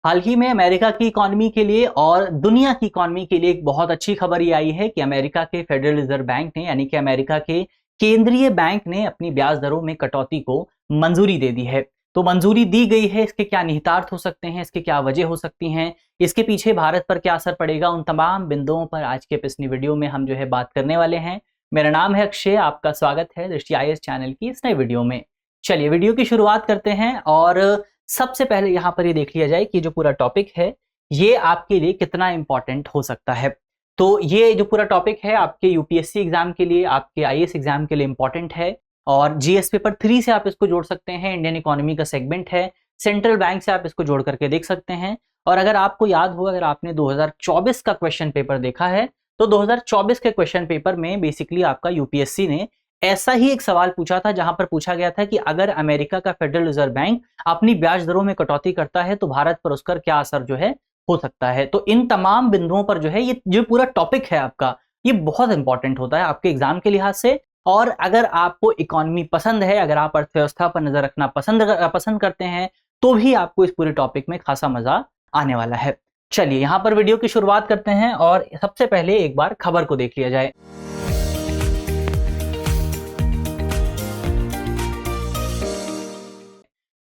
हाल ही में अमेरिका की इकॉनमी के लिए और दुनिया की इकॉनमी के लिए एक बहुत अच्छी खबर ये आई है कि अमेरिका के फेडरल रिजर्व बैंक ने यानी कि अमेरिका के केंद्रीय बैंक ने अपनी ब्याज दरों में कटौती को मंजूरी दे दी है। तो मंजूरी दी गई है, इसके क्या निहितार्थ हो सकते हैं, इसके क्या वजह हो सकती हैं, इसके पीछे भारत पर क्या असर पड़ेगा, उन तमाम बिंदुओं पर आज के इस वीडियो में हम बात करने वाले हैं। मेरा नाम है अक्षय, आपका स्वागत है दृष्टि IAS चैनल की इस नए वीडियो में। चलिए वीडियो की शुरुआत करते हैं और सबसे पहले यहां पर ये देख लिया जाए कि जो पूरा टॉपिक है ये आपके लिए कितना इंपॉर्टेंट हो सकता है। तो ये जो पूरा टॉपिक है आपके यूपीएससी एग्जाम के लिए, आपके IAS एग्जाम के लिए इंपॉर्टेंट है और जीएस पेपर 3 से आप इसको जोड़ सकते हैं। इंडियन इकोनॉमी का सेगमेंट है, सेंट्रल बैंक से आप इसको जोड़ करके देख सकते हैं। और अगर आपको याद हो, अगर आपने 2024 का क्वेश्चन पेपर देखा है तो 2024 के क्वेश्चन पेपर में बेसिकली आपका यूपीएससी ने ऐसा ही एक सवाल पूछा था, जहां पर पूछा गया था कि अगर अमेरिका का फेडरल रिजर्व बैंक अपनी ब्याज दरों में कटौती करता है तो भारत पर उसका क्या असर हो सकता है। तो इन तमाम बिंदुओं पर ये जो पूरा टॉपिक है आपका, ये बहुत इंपॉर्टेंट होता है आपके एग्जाम के लिहाज से। और अगर आपको इकोनॉमी पसंद है, अगर आप अर्थव्यवस्था पर नजर रखना पसंद करते हैं, तो भी आपको इस पूरे टॉपिक में खासा मजा आने वाला है। चलिए यहां पर वीडियो की शुरुआत करते हैं और सबसे पहले एक बार खबर को देख लिया जाए।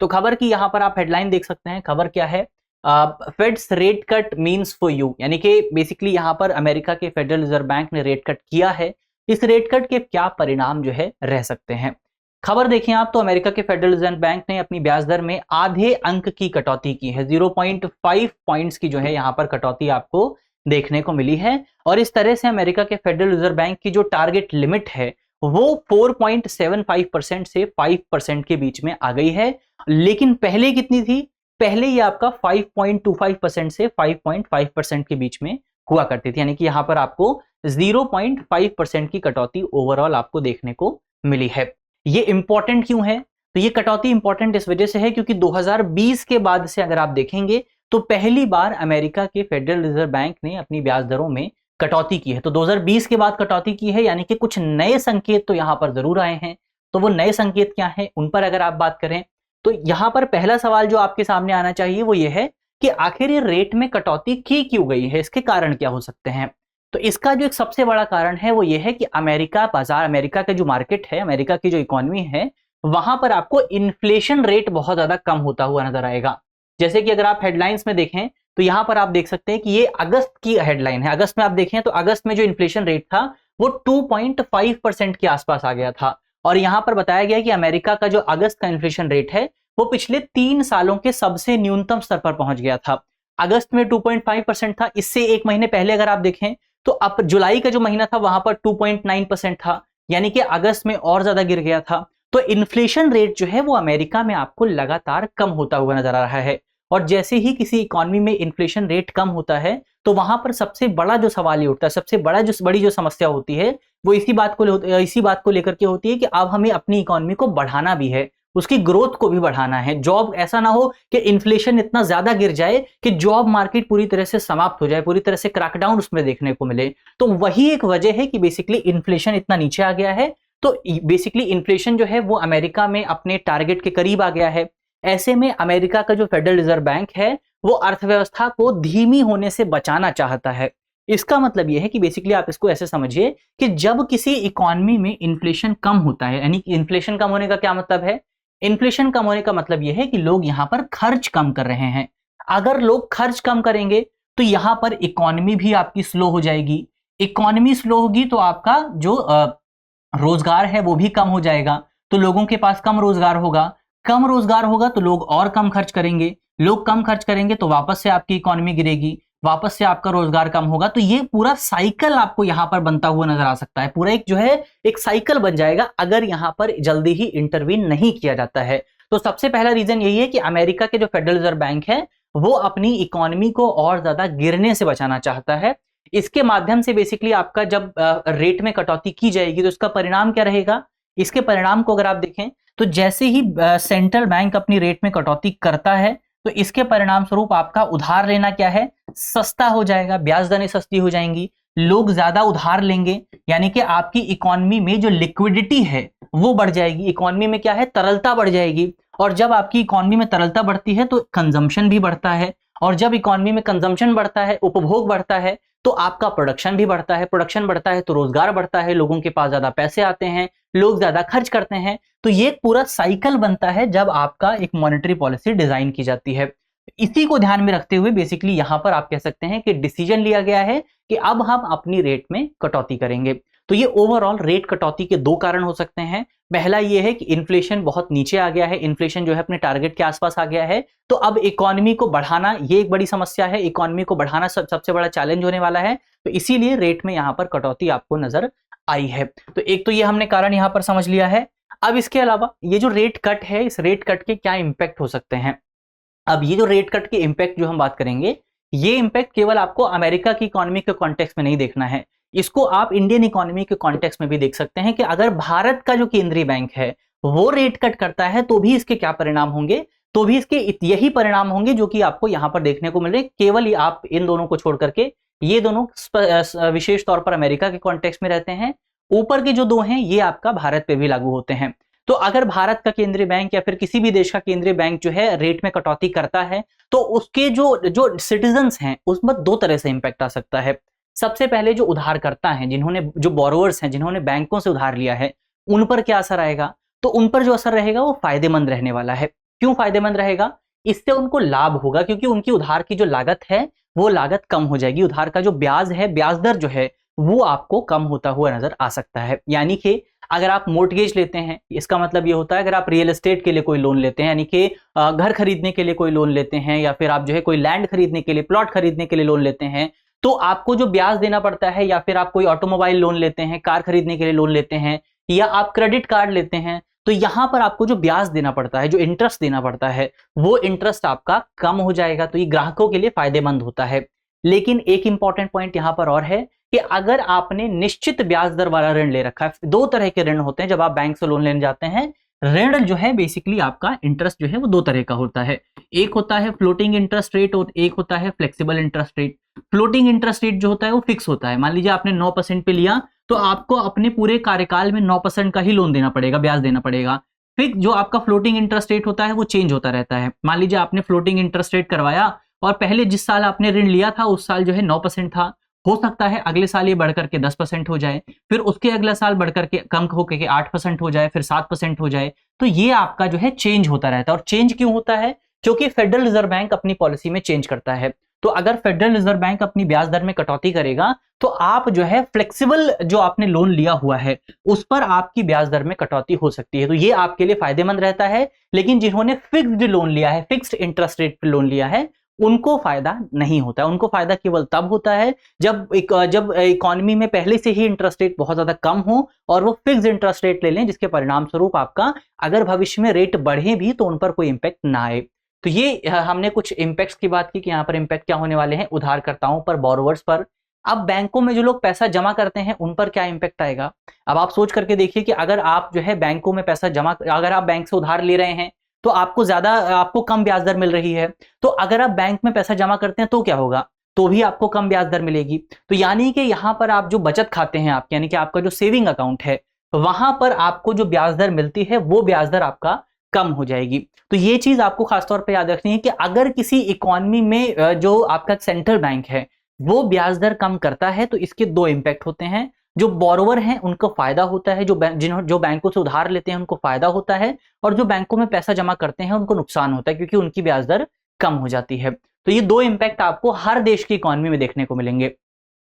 तो खबर की यहां पर आप हेडलाइन देख सकते हैं। खबर क्या है? Fades rate cut means for you, यानी कि बेसिकली यहां पर अमेरिका के फेडरल रिजर्व बैंक ने रेट कट किया है। इस रेट कट के क्या परिणाम रह सकते हैं। खबर देखें आप तो अमेरिका के फेडरल रिजर्व बैंक ने अपनी ब्याज दर में आधे अंक की कटौती की है। 0.5 पॉइंट्स की यहां पर कटौती आपको देखने को मिली है। और इस तरह से अमेरिका के फेडरल रिजर्व बैंक की जो टारगेट लिमिट है वो 4.75% से 5% के बीच में आ गई है। लेकिन पहले कितनी थी? पहले ये आपका 5.25% से 5.5% के बीच में हुआ करती थी, यानी कि यहां पर आपको 0.5% की कटौती ओवरऑल आपको देखने को मिली है। ये इंपॉर्टेंट क्यों है? तो ये कटौती इंपॉर्टेंट इस वजह से है क्योंकि 2020 के बाद से अगर आप देखेंगे तो पहली बार अमेरिका के फेडरल रिजर्व बैंक ने अपनी ब्याज दरों में कटौती की है। तो 2020 के बाद कटौती की है, यानी कि कुछ नए संकेत तो यहां पर जरूर आए हैं। तो वो नए संकेत क्या हैं, उन पर अगर आप बात करें तो यहां पर पहला सवाल जो आपके सामने आना चाहिए वो ये है कि आखिर ये रेट में कटौती की क्यों गई है, इसके कारण क्या हो सकते हैं। तो इसका जो एक सबसे बड़ा कारण है वो ये है कि अमेरिका बाजार, अमेरिका का जो मार्केट है, अमेरिका की जो इकोनॉमी है, वहां पर आपको इन्फ्लेशन रेट बहुत ज्यादा कम होता हुआ नजर आएगा। जैसे कि अगर आप हेडलाइंस में देखें तो यहां पर आप देख सकते हैं कि ये अगस्त की हेडलाइन है। अगस्त में आप देखें तो अगस्त में जो इन्फ्लेशन रेट था वो 2.5% के आसपास आ गया था। और यहां पर बताया गया कि अमेरिका का जो अगस्त का इन्फ्लेशन रेट है वो पिछले 3 सालों के सबसे न्यूनतम स्तर पर पहुंच गया था। अगस्त में 2.5% था। इससे एक महीने पहले अगर आप देखें तो अब जुलाई का जो महीना था वहां पर 2.9% था, यानी कि अगस्त में और ज्यादा गिर गया था। तो इन्फ्लेशन रेट वो अमेरिका में आपको लगातार कम होता हुआ नजर आ रहा है। और जैसे ही किसी इकोनॉमी में इन्फ्लेशन रेट कम होता है तो वहां पर सबसे बड़ा जो सवाल ये उठता है, सबसे बड़ी जो समस्या होती है वो इसी बात को लेकर के होती है कि अब हमें अपनी इकोनॉमी को बढ़ाना भी है, उसकी ग्रोथ को भी बढ़ाना है। जॉब ऐसा ना हो कि इन्फ्लेशन इतना ज्यादा गिर जाए कि जॉब मार्केट पूरी तरह से समाप्त हो जाए, पूरी तरह से क्रैकडाउन उसमें देखने को मिले। तो वही एक वजह है कि बेसिकली इन्फ्लेशन इतना नीचे आ गया है। तो बेसिकली इन्फ्लेशन वो अमेरिका में अपने टारगेट के करीब आ गया है। ऐसे में अमेरिका का जो फेडरल रिजर्व बैंक है वो अर्थव्यवस्था को धीमी होने से बचाना चाहता है। इसका मतलब यह है कि बेसिकली आप इसको ऐसे समझिए कि जब किसी इकोनॉमी में इन्फ्लेशन कम होता है, यानी कि इन्फ्लेशन कम होने का क्या मतलब है? इन्फ्लेशन कम होने का मतलब यह है कि लोग यहां पर खर्च कम कर रहे हैं। अगर लोग खर्च कम करेंगे तो यहां पर इकोनॉमी भी आपकी स्लो हो जाएगी। इकोनॉमी स्लो होगी तो आपका जो रोजगार है वो भी कम हो जाएगा। तो लोगों के पास कम रोजगार होगा, कम रोजगार होगा तो लोग और कम खर्च करेंगे, लोग कम खर्च करेंगे तो वापस से आपकी इकोनॉमी गिरेगी, वापस से आपका रोजगार कम होगा। तो ये पूरा साइकिल आपको यहां पर बनता हुआ नजर आ सकता है। पूरा एक एक साइकिल बन जाएगा अगर यहां पर जल्दी ही इंटरवीन नहीं किया जाता है। तो सबसे पहला रीजन यही है कि अमेरिका के जो फेडरल रिजर्व बैंक है वो अपनी इकोनॉमी को और ज्यादा गिरने से बचाना चाहता है। इसके माध्यम से बेसिकली आपका जब रेट में कटौती की जाएगी तो इसका परिणाम क्या रहेगा? इसके परिणाम को अगर आप देखें तो जैसे ही सेंट्रल बैंक अपनी रेट में कटौती करता है तो इसके परिणाम स्वरूप आपका उधार लेना क्या है? सस्ता हो जाएगा, ब्याज दरें सस्ती हो जाएंगी, लोग ज्यादा उधार लेंगे, यानी कि आपकी इकोनॉमी में जो लिक्विडिटी है वो बढ़ जाएगी। इकोनॉमी में क्या है? तरलता बढ़ जाएगी। और जब आपकी इकोनॉमी में तरलता बढ़ती है तो कंजम्पशन भी बढ़ता है। और जब इकोनॉमी में कंजम्पशन बढ़ता है, उपभोग बढ़ता है, तो आपका प्रोडक्शन भी बढ़ता है, प्रोडक्शन बढ़ता है तो रोजगार बढ़ता है, लोगों के पास ज्यादा पैसे आते हैं, लोग ज्यादा खर्च करते हैं। तो ये पूरा साइकिल बनता है जब आपका एक मॉनेटरी पॉलिसी डिजाइन की जाती है। इसी को ध्यान में रखते हुए बेसिकली यहां पर आप कह सकते हैं कि डिसीजन लिया गया है कि अब हम अपनी रेट में कटौती करेंगे। तो ये ओवरऑल रेट कटौती के दो कारण हो सकते हैं। पहला ये है कि इन्फ्लेशन बहुत नीचे आ गया है, इन्फ्लेशन जो है अपने टारगेट के आसपास आ गया है, तो अब इकोनॉमी को बढ़ाना ये एक बड़ी समस्या है, इकोनॉमी को बढ़ाना सबसे बड़ा चैलेंज होने वाला है, तो इसीलिए रेट में यहां पर कटौती आपको नजर आई है। तो एक तो ये हमने कारण यहां पर समझ लिया है। अब इसके अलावा ये जो रेट कट है, इस रेट कट के क्या इंपैक्ट हो सकते हैं। अब ये जो रेट कट के इंपैक्ट जो हम बात करेंगे, ये इंपैक्ट केवल आपको अमेरिका की इकोनॉमी के कॉन्टेक्स्ट में नहीं देखना है, इसको आप इंडियन इकोनॉमी के कॉन्टेक्स्ट में भी देख सकते हैं कि अगर भारत का जो केंद्रीय बैंक है वो रेट कट करता है तो भी इसके क्या परिणाम होंगे, तो भी इसके यही परिणाम होंगे जो कि आपको यहां पर देखने को मिल रहे। केवल आप इन दोनों को छोड़ करके, ये दोनों विशेष तौर पर अमेरिका के कॉन्टेक्स्ट में रहते हैं, ऊपर के जो दो हैं ये आपका भारत पे भी लागू होते हैं। तो अगर भारत का केंद्रीय बैंक या फिर किसी भी देश का केंद्रीय बैंक जो है रेट में कटौती करता है तो उसके जो सिटीजन्स हैं उसमें दो तरह से इंपैक्ट आ सकता है। सबसे पहले जो उधारकर्ता हैं, जिन्होंने जो बोरोवर्स हैं, जिन्होंने बैंकों से उधार लिया है, उन पर क्या असर आएगा, तो उन पर जो असर रहेगा वो फायदेमंद रहने वाला है। क्यों फायदेमंद रहेगा, इससे उनको लाभ होगा क्योंकि उनकी उधार की जो लागत है वो लागत कम हो जाएगी, उधार का जो ब्याज है, ब्याज दर जो है वो आपको कम होता हुआ नजर आ सकता है। यानी कि अगर आप मोर्टगेज लेते हैं, इसका मतलब ये होता है अगर आप रियल एस्टेट के लिए कोई लोन लेते हैं, यानी कि घर खरीदने के लिए कोई लोन लेते हैं, या फिर आप जो है कोई लैंड खरीदने के लिए, प्लॉट खरीदने के लिए लोन लेते हैं, तो आपको जो ब्याज देना पड़ता है, या फिर आप कोई ऑटोमोबाइल लोन लेते हैं, कार खरीदने के लिए लोन लेते हैं, या आप क्रेडिट कार्ड लेते हैं, तो यहां पर आपको जो ब्याज देना पड़ता है, जो इंटरेस्ट देना पड़ता है, वो इंटरेस्ट आपका कम हो जाएगा। तो ये ग्राहकों के लिए फायदेमंद होता है। लेकिन एक इंपॉर्टेंट पॉइंट यहां पर और है कि अगर आपने निश्चित ब्याज दर वाला ऋण ले रखा है, दो तरह के ऋण होते हैं जब आप बैंक से लोन लेने जाते हैं। ऋण जो है बेसिकली आपका इंटरेस्ट जो है वो दो तरह का होता है, एक होता है फ्लोटिंग इंटरेस्ट रेट और एक होता है flexible interest rate. Floating interest rate जो होता है वो फिक्स होता है, मान लीजिए आपने 9% पे लिया तो आपको अपने पूरे कार्यकाल में 9% का ही लोन देना पड़ेगा, ब्याज देना पड़ेगा। फिर जो आपका फ्लोटिंग इंटरेस्ट रेट होता है वो चेंज होता रहता है। मान लीजिए आपने फ्लोटिंग इंटरेस्ट रेट करवाया और पहले जिस साल आपने ऋण लिया था उस साल जो है 9% था, हो सकता है अगले साल ये बढ़कर के 10% हो जाए, फिर उसके अगला साल बढ़कर के कम होकर के 8% हो जाए, फिर 7% हो जाए। तो ये आपका जो है चेंज होता रहता है। और चेंज क्यों होता है, क्योंकि फेडरल रिजर्व बैंक अपनी पॉलिसी में चेंज करता है। तो अगर फेडरल रिजर्व बैंक अपनी ब्याज दर में कटौती करेगा तो आप जो है फ्लेक्सिबल जो आपने लोन लिया हुआ है उस पर आपकी ब्याज दर में कटौती हो सकती है, तो ये आपके लिए फायदेमंद रहता है। लेकिन जिन्होंने फिक्स्ड लोन लिया है, फिक्स्ड इंटरेस्ट रेट पर लोन लिया है, उनको फायदा नहीं होता है। उनको फायदा केवल तब होता है जब इकोनॉमी में पहले से ही इंटरेस्ट रेट बहुत ज्यादा कम हो और वो फिक्स्ड इंटरेस्ट रेट ले लें, जिसके परिणाम स्वरूप आपका अगर भविष्य में रेट बढ़े भी तो उन पर कोई इंपैक्ट ना आए। तो ये हमने कुछ इंपैक्ट्स की बात की कि यहाँ पर इंपैक्ट क्या होने वाले हैं उधारकर्ताओं पर, बोरोवर्स पर। अब बैंकों में जो लोग पैसा जमा करते हैं उन पर क्या इंपैक्ट आएगा। अब आप सोच करके देखिए कि अगर आप जो है बैंकों में पैसा जमा, अगर आप बैंक से उधार ले रहे हैं तो आपको कम ब्याज दर मिल रही है, तो अगर आप बैंक में पैसा जमा करते हैं तो क्या होगा, तो भी आपको कम ब्याज दर मिलेगी। तो यानी कि यहां पर आप जो बचत खाते हैं आपके, यानी कि आपका जो सेविंग अकाउंट है, वहां पर आपको जो ब्याज दर मिलती है वो ब्याज दर आपका कम हो जाएगी। तो ये चीज आपको खासतौर पर याद रखनी है कि अगर किसी इकोनॉमी में जो आपका सेंट्रल बैंक है वो ब्याज दर कम करता है तो इसके दो इंपैक्ट होते हैं। जो बोरोवर हैं उनको फायदा होता है, जो बैंकों से उधार लेते हैं उनको फायदा होता है, और जो बैंकों में पैसा जमा करते हैं उनको नुकसान होता है क्योंकि उनकी ब्याज दर कम हो जाती है। तो ये दो इंपैक्ट आपको हर देश की इकोनॉमी में देखने को मिलेंगे।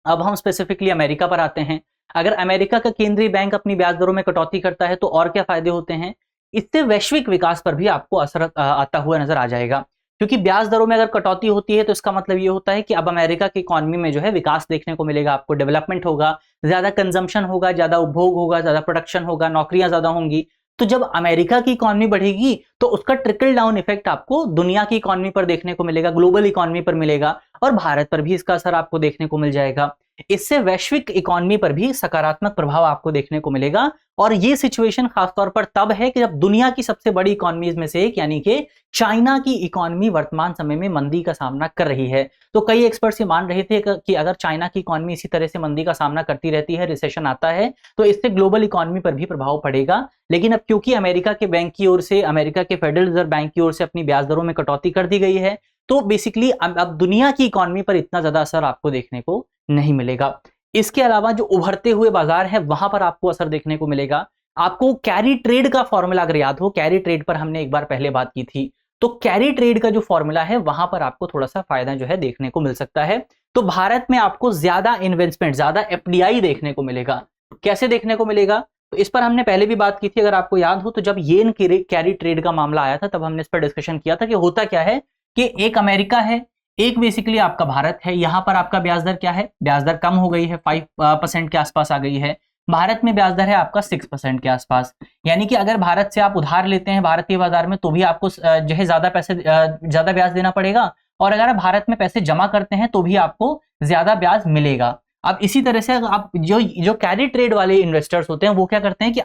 अब हम स्पेसिफिकली अमेरिका पर आते हैं। अगर अमेरिका का केंद्रीय बैंक अपनी ब्याज दरों में कटौती करता है तो और क्या फायदे होते हैं, इससे वैश्विक विकास पर भी आपको असर आता हुआ नजर आ जाएगा। क्योंकि ब्याज दरों में अगर कटौती होती है तो इसका मतलब ये होता है कि अब अमेरिका की इकोनॉमी में जो है विकास देखने को मिलेगा, आपको डेवलपमेंट होगा, ज्यादा कंजम्पशन होगा, ज्यादा उपभोग होगा, ज्यादा प्रोडक्शन होगा, नौकरियां ज्यादा होंगी। तो जब अमेरिका की इकोनॉमी बढ़ेगी तो उसका ट्रिकल डाउन इफेक्ट आपको दुनिया की इकोनॉमी पर देखने को मिलेगा, ग्लोबल इकोनॉमी पर मिलेगा, और भारत पर भी इसका असर आपको देखने को मिल जाएगा। इससे वैश्विक इकोनॉमी पर भी सकारात्मक प्रभाव आपको देखने को मिलेगा। और ये सिचुएशन खासतौर पर तब है कि जब दुनिया की सबसे बड़ी इकोनॉमीज में से एक यानी कि चाइना की इकोनॉमी वर्तमान समय में मंदी का सामना कर रही है। तो कई एक्सपर्ट्स ये मान रहे थे कि अगर चाइना की इकोनॉमी इसी तरह से मंदी का सामना करती रहती है, रिसेशन आता है, तो इससे ग्लोबल इकोनॉमी पर भी प्रभाव पड़ेगा। लेकिन अब क्योंकि अमेरिका के बैंक की ओर से, अमेरिका के फेडरल रिजर्व बैंक की ओर से अपनी ब्याज दरों में कटौती कर दी गई है, तो बेसिकली अब दुनिया की इकोनॉमी पर इतना ज्यादा असर आपको देखने को नहीं मिलेगा। इसके अलावा जो उभरते हुए बाजार है वहां पर आपको असर देखने को मिलेगा। आपको कैरी ट्रेड का फॉर्मूला अगर याद हो, कैरी ट्रेड पर हमने एक बार पहले बात की थी, तो कैरी ट्रेड का जो फॉर्मूला है वहां पर आपको थोड़ा सा फायदा जो है देखने को मिल सकता है। तो भारत में आपको ज्यादा इन्वेस्टमेंट, ज्यादा एफडीआई देखने को मिलेगा। कैसे देखने को मिलेगा, तो इस पर हमने पहले भी बात की थी, अगर आपको याद हो तो जब येन कैरी ट्रेड का मामला आया था तब हमने इस पर डिस्कशन किया था कि होता क्या है कि एक अमेरिका है, एक बेसिकली आपका भारत है। यहां पर आपका ब्याज दर क्या है, ब्याज दर कम हो गई है, 5% के आसपास आ गई है। भारत में ब्याज दर है आपका 6% के आसपास। यानी कि अगर भारत से आप उधार लेते हैं भारतीय बाजार में तो भी आपको जो है ज्यादा ब्याज देना पड़ेगा, और अगर आप भारत में पैसे जमा करते हैं तो भी आपको ज्यादा ब्याज मिलेगा। अब इसी तरह से आप जो कैरी ट्रेड वाले इन्वेस्टर्स होते हैं वो क्या करते हैं कि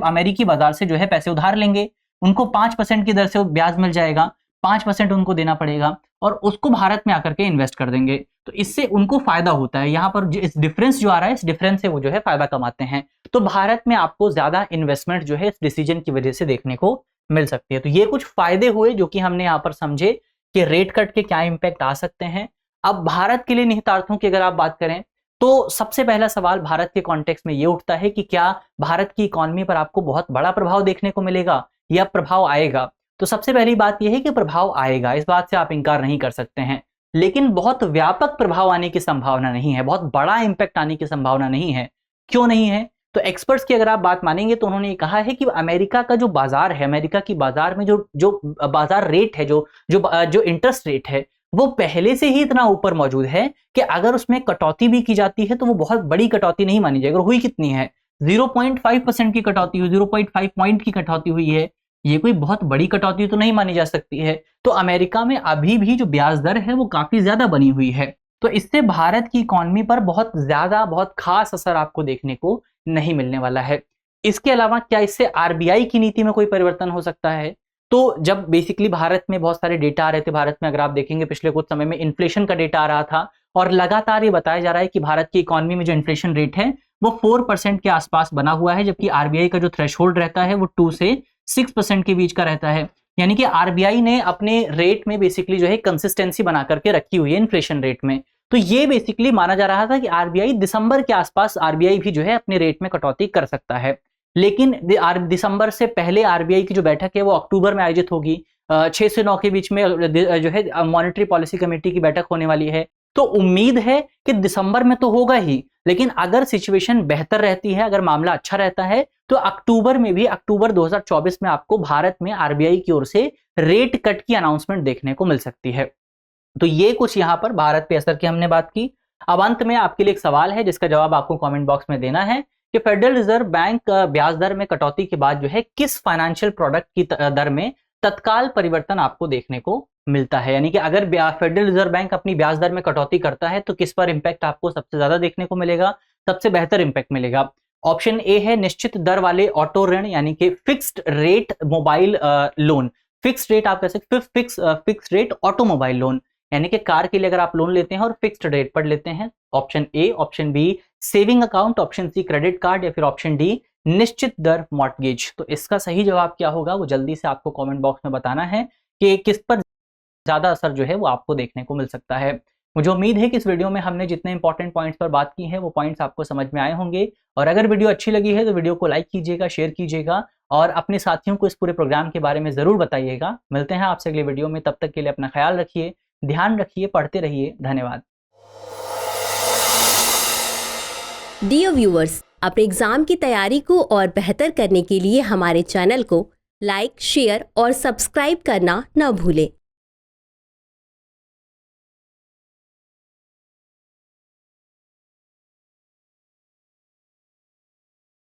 अमेरिकी बाजार से जो है पैसे उधार लेंगे, उनको 5% की दर से ब्याज मिल जाएगा, 5% उनको देना पड़ेगा और उसको भारत में आकर के इन्वेस्ट कर देंगे। तो इससे उनको फायदा होता है। यहाँ पर इस डिफरेंस जो आ रहा है, इस डिफरेंस से वो जो है फायदा कमाते हैं। तो भारत में आपको ज्यादा इन्वेस्टमेंट जो है इस डिसीजन की वजह से देखने को मिल सकती है। तो ये कुछ फायदे हुए जो कि हमने यहाँ पर समझे कि रेट कट के क्या इंपैक्ट आ सकते हैं। अब भारत के लिए निहितार्थों की अगर आप बात करें तो सबसे पहला सवाल भारत के कॉन्टेक्स्ट में ये उठता है कि क्या भारत की इकोनॉमी पर आपको बहुत बड़ा प्रभाव देखने को मिलेगा या प्रभाव आएगा। तो सबसे पहली बात यह है कि प्रभाव आएगा, इस बात से आप इंकार नहीं कर सकते हैं, लेकिन बहुत व्यापक प्रभाव आने की संभावना नहीं है, बहुत बड़ा इंपैक्ट आने की संभावना नहीं है। क्यों नहीं है, तो एक्सपर्ट्स की अगर आप बात मानेंगे तो उन्होंने कहा है कि अमेरिका का जो बाजार है, अमेरिका की बाजार में जो बाजार रेट है, जो इंटरेस्ट रेट है, वो पहले से ही इतना ऊपर मौजूद है कि अगर उसमें कटौती भी की जाती है तो वो बहुत बड़ी कटौती नहीं मानी जाएगी। और हुई कितनी है, 0.5% की कटौती हुई, 0.5 पॉइंट की कटौती हुई है। ये कोई बहुत बड़ी कटौती तो नहीं मानी जा सकती है। तो अमेरिका में अभी भी जो ब्याज दर है वो काफी ज्यादा बनी हुई है। तो इससे भारत की इकोनॉमी पर बहुत खास असर आपको देखने को नहीं मिलने वाला है। इसके अलावा क्या इससे आरबीआई की नीति में कोई परिवर्तन हो सकता है, तो जब बेसिकली भारत में बहुत सारे डेटा आ रहे थे, भारत में अगर आप देखेंगे पिछले कुछ समय में इन्फ्लेशन का डेटा आ रहा था और लगातार ये बताया जा रहा है कि भारत की इकोनॉमी में जो इन्फ्लेशन रेट है वो 4% के आसपास बना हुआ है, जबकि आरबीआई का जो थ्रेशोल्ड रहता है वो 2 से 6% के बीच का रहता है। यानी कि आरबीआई ने अपने रेट में बेसिकली जो है कंसिस्टेंसी बना करके रखी हुई है इन्फ्लेशन रेट में। तो ये बेसिकली माना जा रहा था कि आरबीआई दिसंबर के आसपास आरबीआई भी जो है अपने रेट में कटौती कर सकता है, लेकिन दिसंबर से पहले आरबीआई की जो बैठक है वो अक्टूबर में आयोजित होगी। 6 से 9 के बीच में जो है मॉनेटरी पॉलिसी कमेटी की बैठक होने वाली है। तो उम्मीद है कि दिसंबर में तो होगा ही, लेकिन अगर सिचुएशन बेहतर रहती है, अगर मामला अच्छा रहता है तो अक्टूबर 2024 में आपको भारत में आरबीआई की ओर से रेट कट की अनाउंसमेंट देखने को मिल सकती है। तो ये कुछ यहां पर भारत पे असर की हमने बात की। अब अंत में आपके लिए एक सवाल है जिसका जवाब आपको कमेंट बॉक्स में देना है कि फेडरल रिजर्व बैंक ब्याज दर में कटौती के बाद जो है किस फाइनेंशियल प्रोडक्ट की दर में तत्काल परिवर्तन आपको देखने को मिलता है। यानी कि अगर फेडरल रिजर्व बैंक अपनी ब्याज दर में कटौती करता है तो किस पर इंपैक्ट आपको सबसे ज्यादा देखने को मिलेगा, सबसे बेहतर इंपैक्ट मिलेगा। ऑप्शन ए है निश्चित दर वाले ऑटो ऋण, यानी कि fixed rate mobile loan. Fixed rate आप कह सकते, फिक्स्ड रेट ऑटोमोबाइल लोन, यानी कि कार के लिए अगर आप लोन लेते हैं और फिक्स्ड रेट पर लेते हैं। Option A. Option B saving account, option C credit card, या फिर ऑप्शन डी निश्चित दर मॉर्टगेज। तो इसका सही जवाब क्या होगा वो जल्दी से आपको कमेंट बॉक्स में बताना है कि किस पर ज्यादा असर जो है वो आपको देखने को मिल सकता है। मुझे उम्मीद है कि इस वीडियो में हमने जितने इंपॉर्टेंट पॉइंट्स पर बात की है वो पॉइंट्स आपको समझ में आए होंगे। और अगर वीडियो अच्छी लगी है तो वीडियो को लाइक कीजिएगा, शेयर कीजिएगा और अपने साथियों को इस पूरे प्रोग्राम के बारे में जरूर बताइएगा। मिलते हैं आपसे अगले वीडियो में, तब तक के लिए अपना ख्याल रखिए, ध्यान रखिए, पढ़ते रहिए। धन्यवाद। डियर व्यूअर्स, अपने एग्जाम की तैयारी को और बेहतर करने के लिए हमारे चैनल को लाइक, शेयर और सब्सक्राइब करना न भूलें।